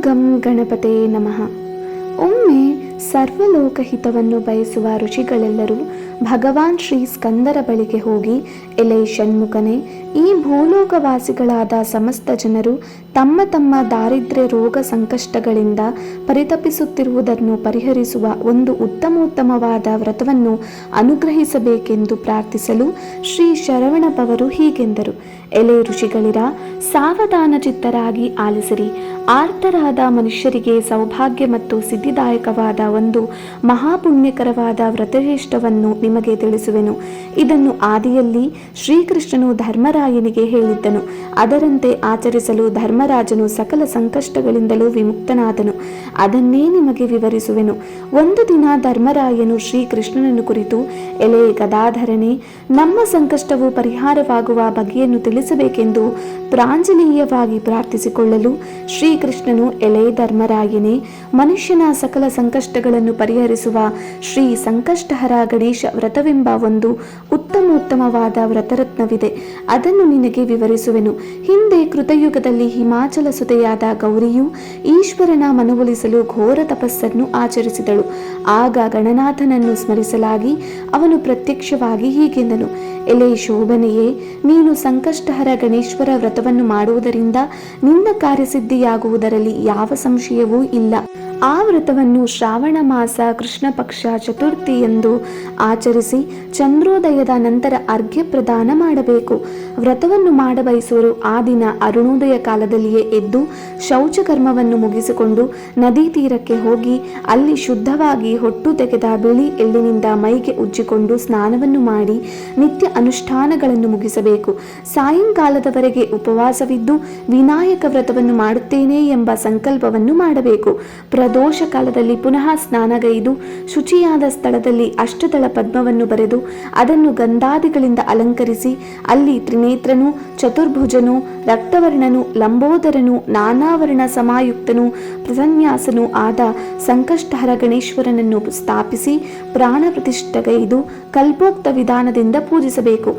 ಗಂ ಗಣಪತೆ ನಮಃ. ಒಮ್ಮೆ ಸರ್ವಲೋಕಹಿತವನ್ನು ಬಯಸುವ ಋಷಿಗಳೆಲ್ಲರೂ ಭಗವಾನ್ ಶ್ರೀ ಸ್ಕಂದರ ಬಳಿಗೆ ಹೋಗಿ, ಎಲೆ ಷಣ್ಮುಖನೇ, ಈ ಭೂಲೋಕವಾಸಿಗಳಾದ ಸಮಸ್ತ ಜನರು ತಮ್ಮ ತಮ್ಮ ದಾರಿದ್ರ್ಯ ರೋಗ ಸಂಕಷ್ಟಗಳಿಂದ ಪರಿತಪಿಸುತ್ತಿರುವುದನ್ನು ಪರಿಹರಿಸುವ ಒಂದು ಉತ್ತಮೋತ್ತಮವಾದ ವ್ರತವನ್ನು ಅನುಗ್ರಹಿಸಬೇಕೆಂದು ಪ್ರಾರ್ಥಿಸಲು ಶ್ರೀ ಶರವಣಭವರು ಹೀಗೆಂದರು. ಎಲೆ ಋಷಿಗಳಿರ, ಸಾವಧಾನ ಚಿತ್ತರಾಗಿ ಆಲಿಸಿರಿ. ಆರ್ತರಾದ ಮನುಷ್ಯರಿಗೆ ಸೌಭಾಗ್ಯ ಮತ್ತು ಸಿದ್ಧಿದಾಯಕವಾದ ಒಂದು ಮಹಾಪುಣ್ಯಕರವಾದ ವ್ರತಶ್ರೇಷ್ಠವನ್ನು ನಿಮಗೆ ತಿಳಿಸುವೆನು. ಇದನ್ನು ಆದಿಯಲ್ಲಿ ಶ್ರೀಕೃಷ್ಣನು ಧರ್ಮರಾಯನಿಗೆ ಹೇಳಿದ್ದನು. ಅದರಂತೆ ಆಚರಿಸಲು ಧರ್ಮರಾಜನು ಸಕಲ ಸಂಕಷ್ಟಗಳಿಂದಲೂ ವಿಮುಕ್ತನಾದನು. ಅದನ್ನೇ ನಿಮಗೆ ವಿವರಿಸುವೆನು. ಒಂದು ದಿನ ಧರ್ಮರಾಯನು ಶ್ರೀಕೃಷ್ಣನನ್ನು ಕುರಿತು, ಎಲೆ ಗದಾಧರನೇ, ನಮ್ಮ ಸಂಕಷ್ಟವು ಪರಿಹಾರವಾಗುವ ಬಗೆಯನ್ನು ತಿಳಿಸಬೇಕೆಂದು ಪ್ರಾಂಜಲೀಯವಾಗಿ ಪ್ರಾರ್ಥಿಸಿಕೊಳ್ಳಲು ಶ್ರೀಕೃಷ್ಣನು, ಎಲೆ ಧರ್ಮರಾಯನೇ, ಮನುಷ್ಯನ ಸಕಲ ಸಂಕಷ್ಟಗಳನ್ನು ಪರಿಹರಿಸುವ ಶ್ರೀ ಸಂಕಷ್ಟಹರ ಗಣೇಶ ವ್ರತವೆಂಬ ಒಂದು ಉತ್ತಮೋತ್ತಮವಾದ ವ್ರತರತ್ನವಿದೆ. ಅದನ್ನು ನಿನಗೆ ವಿವರಿಸುವೆನು. ಹಿಂದೆ ಕೃತಯುಗದಲ್ಲಿ ಹಿಮಾಚಲ ಸುತೆಯಾದ ಗೌರಿಯು ಈಶ್ವರನ ಮನವೊಲಿಸಲು ಘೋರ ತಪಸ್ಸನ್ನು ಆಚರಿಸಿದಳು. ಆಗ ಗಣನಾಥನನ್ನು ಸ್ಮರಿಸಲಾಗಿ ಅವನು ಪ್ರತ್ಯಕ್ಷವಾಗಿ ಹೀಗೆಂದನು, ಎಲೆ ಶೋಭನೆಯೇ, ನೀನು ಸಂಕಷ್ಟಹರ ಗಣೇಶ್ವರ ವ್ರತವನ್ನು ಮಾಡುವುದರಿಂದ ನಿನ್ನ ಕಾರ್ಯಸಿದ್ಧಿಯಾಗುವುದರಲ್ಲಿ ಯಾವ ಸಂಶಯವೂ ಇಲ್ಲ. ಆ ವ್ರತವನ್ನು ಶ್ರಾವಣ ಮಾಸ ಕೃಷ್ಣ ಪಕ್ಷ ಚತುರ್ಥಿ ಎಂದು ಆಚರಿಸಿ ಚಂದ್ರೋದಯದ ನಂತರ ಅರ್ಘ್ಯ ಪ್ರದಾನ ಮಾಡಬೇಕು. ವ್ರತವನ್ನು ಮಾಡಬಯಸುವರು ಆ ದಿನ ಅರುಣೋದಯ ಕಾಲದಲ್ಲಿಯೇ ಎದ್ದು ಶೌಚಕರ್ಮವನ್ನು ಮುಗಿಸಿಕೊಂಡು ನದಿ ತೀರಕ್ಕೆ ಹೋಗಿ ಅಲ್ಲಿ ಶುದ್ಧವಾಗಿ ಹೊಟ್ಟು ತೆಗೆದ ಬಿಳಿ ಎಳ್ಳಿನಿಂದ ಮೈಗೆ ಉಜ್ಜಿಕೊಂಡು ಸ್ನಾನವನ್ನು ಮಾಡಿ ನಿತ್ಯ ಅನುಷ್ಠಾನಗಳನ್ನು ಮುಗಿಸಬೇಕು. ಸಾಯಂಕಾಲದವರೆಗೆ ಉಪವಾಸವಿದ್ದು ವಿನಾಯಕ ವ್ರತವನ್ನು ಮಾಡುತ್ತೇನೆ ಎಂಬ ಸಂಕಲ್ಪವನ್ನು ಮಾಡಬೇಕು. ಪ್ರದೋಷ ಕಾಲದಲ್ಲಿ ಪುನಃ ಸ್ನಾನಗೈದು ಶುಚಿಯಾದ ಸ್ಥಳದಲ್ಲಿ ಅಷ್ಟದಳ ಪದ್ಮವನ್ನು ಬರೆದು ಅದನ್ನು ಗಂಧಾದಿಗಳಿಂದ ಅಲಂಕರಿಸಿ ಅಲ್ಲಿ ತ್ರಿನೇತ್ರನು, ಚತುರ್ಭುಜನು, ರಕ್ತವರ್ಣನು, ಲಂಬೋದರನು, ನಾನಾವರ್ಣ ಸಮಾಯುಕ್ತನು, ಪ್ರಸನ್ಯಾಸನು ಆದ ಸಂಕಷ್ಟಹರ ಗಣೇಶ್ವರನನ್ನು ಸ್ಥಾಪಿಸಿ ಪ್ರಾಣ ಪ್ರತಿಷ್ಠೆಗೈದು ಕಲ್ಪೋಕ್ತ ವಿಧಾನದಿಂದ ಪೂಜಿಸಬೇಕು.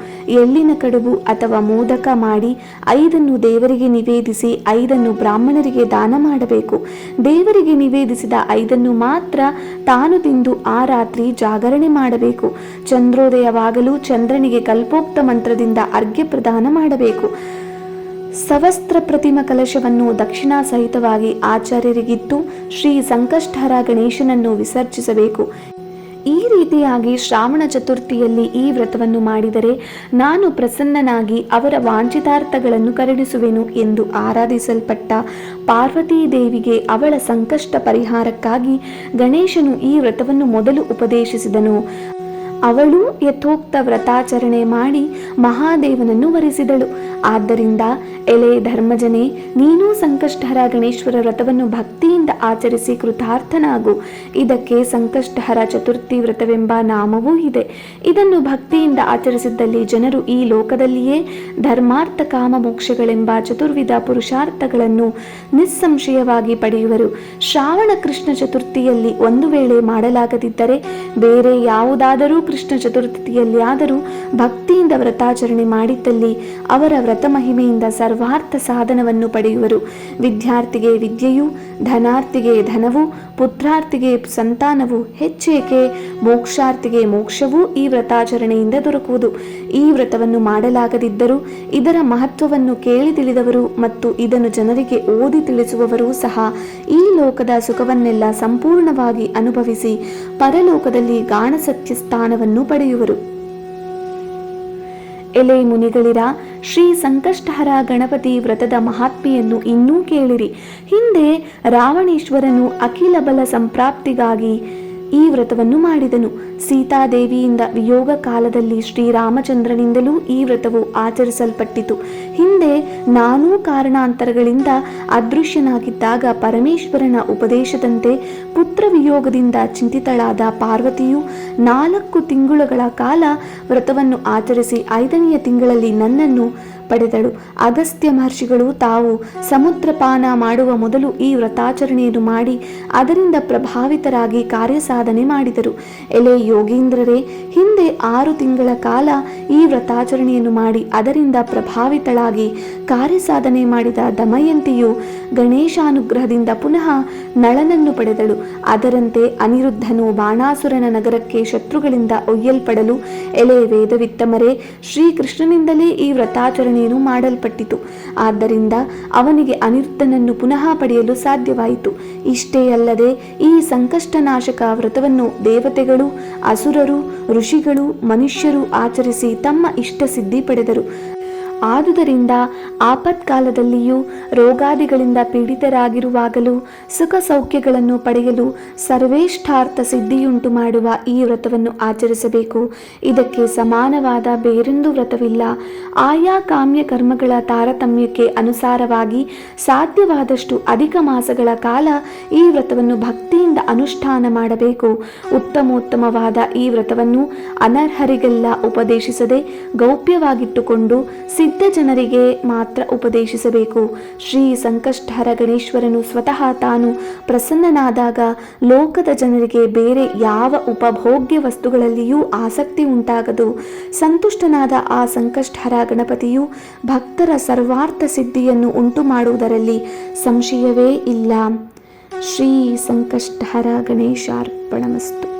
ಎಳ್ಳಿನ ಕಡುಬು ಅಥವಾ ಮೋದಕ ಮಾಡಿ 5 ದೇವರಿಗೆ ನಿವೇದಿಸಿ 5 ಬ್ರಾಹ್ಮಣರಿಗೆ ದಾನ ಮಾಡಬೇಕು. ದೇವರಿಗೆ ನಿವೇದಿಸಿದ 5 ಮಾತ್ರ ತಾನು ತಿಂದು ಆ ರಾತ್ರಿ ಜಾಗರಣೆ ಮಾಡಬೇಕು. ಚಂದ್ರೋದಯವಾಗಲು ಚಂದ್ರನಿಗೆ ಕಲ್ಪೋಕ್ತ ಮಂತ್ರದಿಂದ ಅರ್ಘ್ಯ ಪ್ರದಾನ ಮಾಡಬೇಕು. ಸವಸ್ತ್ರ ಪ್ರತಿಮ ಕಲಶವನ್ನು ದಕ್ಷಿಣಾ ಸಹಿತವಾಗಿ ಆಚಾರ್ಯರಿಗಿತ್ತು ಶ್ರೀ ಸಂಕಷ್ಟಹರ ಗಣೇಶನನ್ನು ವಿಸರ್ಜಿಸಬೇಕು. ಈ ರೀತಿಯಾಗಿ ಶ್ರಾವಣ ಚತುರ್ಥಿಯಲ್ಲಿ ಈ ವ್ರತವನ್ನು ಮಾಡಿದರೆ ನಾನು ಪ್ರಸನ್ನನಾಗಿ ಅವರ ವಾಂಛಿತಾರ್ಥಗಳನ್ನು ಕರುಣಿಸುವೆನು ಎಂದು ಆರಾಧಿಸಲ್ಪಟ್ಟ ಪಾರ್ವತೀ ದೇವಿಗೆ ಅವಳ ಸಂಕಷ್ಟ ಪರಿಹಾರಕ್ಕಾಗಿ ಗಣೇಶನು ಈ ವ್ರತವನ್ನು ಮೊದಲು ಉಪದೇಶಿಸಿದನು. ಅವಳು ಯಥೋಕ್ತ ವ್ರತಾಚರಣೆ ಮಾಡಿ ಮಹಾದೇವನನ್ನು ವರಿಸಿದಳು. ಆದ್ದರಿಂದ ಎಲೆ ಧರ್ಮಜನೇ, ನೀನು ಸಂಕಷ್ಟಹರ ಗಣೇಶ್ವರ ವ್ರತವನ್ನು ಭಕ್ತಿಯಿಂದ ಆಚರಿಸಿ ಕೃತಾರ್ಥನಾಗು. ಇದಕ್ಕೆ ಸಂಕಷ್ಟಹರ ಚತುರ್ಥಿ ವ್ರತವೆಂಬ ನಾಮವೂ ಇದೆ. ಇದನ್ನು ಭಕ್ತಿಯಿಂದ ಆಚರಿಸಿದ್ದಲ್ಲಿ ಜನರು ಈ ಲೋಕದಲ್ಲಿಯೇ ಧರ್ಮಾರ್ಥ ಕಾಮ ಮೋಕ್ಷಗಳೆಂಬ ಚತುರ್ವಿಧ ಪುರುಷಾರ್ಥಗಳನ್ನು ನಿಸ್ಸಂಶಯವಾಗಿ ಪಡೆಯುವರು. ಶ್ರಾವಣ ಕೃಷ್ಣ ಚತುರ್ಥಿಯಲ್ಲಿ ಒಂದು ವೇಳೆ ಮಾಡಲಾಗದಿದ್ದರೆ ಬೇರೆ ಯಾವುದಾದರೂ ಕೃಷ್ಣ ಚತುರ್ಥಿಯಲ್ಲಿ ಆದರೂ ಭಕ್ತಿಯಿಂದ ವ್ರತಾಚರಣೆ ಮಾಡಿದ್ದಲ್ಲಿ ಅವರ ವ್ರತ ಮಹಿಮೆಯಿಂದ ಸರ್ವಾರ್ಥ ಸಾಧನವನ್ನು ಪಡೆಯುವರು. ವಿದ್ಯಾರ್ಥಿಗೆ ವಿದ್ಯೆಯು, ಧನಾರ್ಥಿಗೆ ಧನವು, ಪುತ್ರಾರ್ಥಿಗೆ ಸಂತಾನವು, ಹೆಚ್ಚೇಕೆ ಮೋಕ್ಷಾರ್ಥಿಗೆ ಮೋಕ್ಷವೂ ಈ ವ್ರತಾಚರಣೆಯಿಂದ ದೊರಕುವುದು. ಈ ವ್ರತವನ್ನು ಮಾಡಲಾಗದಿದ್ದರೂ ಇದರ ಮಹತ್ವವನ್ನು ಕೇಳಿ ತಿಳಿದವರು ಮತ್ತು ಇದನ್ನು ಜನರಿಗೆ ಓದಿ ತಿಳಿಸುವವರೂ ಸಹ ಈ ಲೋಕದ ಸುಖವನ್ನೆಲ್ಲ ಸಂಪೂರ್ಣವಾಗಿ ಅನುಭವಿಸಿ ಪರಲೋಕದಲ್ಲಿ ಗಾಣಸತ್ಯ ಸ್ಥಾನವನ್ನು ಪಡೆಯುವರು. ಎಲೆ ಮುನಿಗಳಿರ, ಶ್ರೀ ಸಂಕಷ್ಟಹರ ಗಣಪತಿ ವ್ರತದ ಮಹಾತ್ಮೆಯನ್ನು ಇನ್ನೂ ಕೇಳಿರಿ. ಹಿಂದೆ ರಾವಣೇಶ್ವರನು ಅಖಿಲ ಬಲ ಸಂಪ್ರಾಪ್ತಿಗಾಗಿ ಈ ವ್ರತವನ್ನು ಮಾಡಿದನು. ಸೀತಾದೇವಿಯಿಂದ ವಿಯೋಗ ಕಾಲದಲ್ಲಿ ಶ್ರೀರಾಮಚಂದ್ರನಿಂದಲೂ ಈ ವ್ರತವು ಆಚರಿಸಲ್ಪಟ್ಟಿತು. ಹಿಂದೆ ನಾನೂ ಕಾರಣಾಂತರಗಳಿಂದ ಅದೃಶ್ಯನಾಗಿದ್ದಾಗ ಪರಮೇಶ್ವರನ ಉಪದೇಶದಂತೆ ಪುತ್ರ ವಿಯೋಗದಿಂದ ಚಿಂತಿತಳಾದ ಪಾರ್ವತಿಯು 4 ತಿಂಗಳುಗಳ ಕಾಲ ವ್ರತವನ್ನು ಆಚರಿಸಿ 5ನೆಯ ತಿಂಗಳಲ್ಲಿ ನನ್ನನ್ನು ಪಡೆದಳು. ಅಗಸ್ತ್ಯ ಮಹರ್ಷಿಗಳು ತಾವು ಸಮುದ್ರಪಾನ ಮಾಡುವ ಮೊದಲು ಈ ವ್ರತಾಚರಣೆಯನ್ನು ಮಾಡಿ ಅದರಿಂದ ಪ್ರಭಾವಿತರಾಗಿ ಕಾರ್ಯಸಾಧನೆ ಮಾಡಿದರು. ಎಲೆ ಯೋಗೀಂದ್ರರೇ, ಹಿಂದೆ 6 ತಿಂಗಳ ಕಾಲ ಈ ವ್ರತಾಚರಣೆಯನ್ನು ಮಾಡಿ ಅದರಿಂದ ಪ್ರಭಾವಿತಳಾಗಿ ಕಾರ್ಯಸಾಧನೆ ಮಾಡಿದ ದಮಯಂತಿಯು ಗಣೇಶಾನುಗ್ರಹದಿಂದ ಪುನಃ ನಳನನ್ನು ಪಡೆದಳು. ಅದರಂತೆ ಅನಿರುದ್ಧನು ಬಾಣಾಸುರನ ನಗರಕ್ಕೆ ಶತ್ರುಗಳಿಂದ ಒಯ್ಯಲ್ಪಡಲು, ಎಲೆ ವೇದವಿತ್ತಮರೇ, ಶ್ರೀಕೃಷ್ಣನಿಂದಲೇ ಈ ವ್ರತಾಚರಣೆಯನ್ನು ಮಾಡಲ್ಪಟ್ಟಿತು. ಆದ್ದರಿಂದ ಅವನಿಗೆ ಅನಿರುದ್ಧನನ್ನು ಪುನಃ ಪಡೆಯಲು ಸಾಧ್ಯವಾಯಿತು. ಇಷ್ಟೇ ಅಲ್ಲದೆ ಈ ಸಂಕಷ್ಟನಾಶಕ ವ್ರತವನ್ನು ದೇವತೆಗಳು, ಅಸುರರು, ಋಷಿಗಳು, ಮನುಷ್ಯರು ಆಚರಿಸಿ ತಮ್ಮ ಇಷ್ಟ ಸಿದ್ಧಿ ಪಡೆದರು. ಆದುದರಿಂದ ಆಪತ್ಕಾಲದಲ್ಲಿಯೂ ರೋಗಾದಿಗಳಿಂದ ಪೀಡಿತರಾಗಿರುವಾಗಲೂ ಸುಖ ಸೌಖ್ಯಗಳನ್ನು ಪಡೆಯಲು ಸರ್ವೇಷ್ಠಾರ್ಥ ಸಿದ್ಧಿಯುಂಟು ಮಾಡುವ ಈ ವ್ರತವನ್ನು ಆಚರಿಸಬೇಕು. ಇದಕ್ಕೆ ಸಮಾನವಾದ ಬೇರೊಂದು ವ್ರತವಿಲ್ಲ. ಆಯಾ ಕಾಮ್ಯ ಕರ್ಮಗಳ ತಾರತಮ್ಯಕ್ಕೆ ಅನುಸಾರವಾಗಿ ಸಾಧ್ಯವಾದಷ್ಟು ಅಧಿಕ ಮಾಸಗಳ ಕಾಲ ಈ ವ್ರತವನ್ನು ಭಕ್ತಿಯಿಂದ ಅನುಷ್ಠಾನ ಮಾಡಬೇಕು. ಉತ್ತಮೋತ್ತಮವಾದ ಈ ವ್ರತವನ್ನು ಅನರ್ಹರಿಗೆಲ್ಲ ಉಪದೇಶಿಸದೆ ಗೌಪ್ಯವಾಗಿಟ್ಟುಕೊಂಡು ಸಿದ್ಧ ಜನರಿಗೆ ಮಾತ್ರ ಉಪದೇಶಿಸಬೇಕು. ಶ್ರೀ ಸಂಕಷ್ಟಹರ ಗಣೇಶ್ವರನು ಸ್ವತಃ ತಾನು ಪ್ರಸನ್ನನಾದಾಗ ಲೋಕದ ಜನರಿಗೆ ಬೇರೆ ಯಾವ ಉಪಭೋಗ್ಯ ವಸ್ತುಗಳಲ್ಲಿಯೂ ಆಸಕ್ತಿ ಉಂಟಾಗದು. ಸಂತುಷ್ಟನಾದ ಆ ಸಂಕಷ್ಟಹರ ಗಣಪತಿಯು ಭಕ್ತರ ಸರ್ವಾರ್ಥ ಸಿದ್ಧಿಯನ್ನು ಉಂಟು ಮಾಡುವುದರಲ್ಲಿ ಸಂಶಯವೇ ಇಲ್ಲ. ಶ್ರೀ ಸಂಕಷ್ಟಹರ ಗಣೇಶಾರ್ಪಣಮಸ್ತು.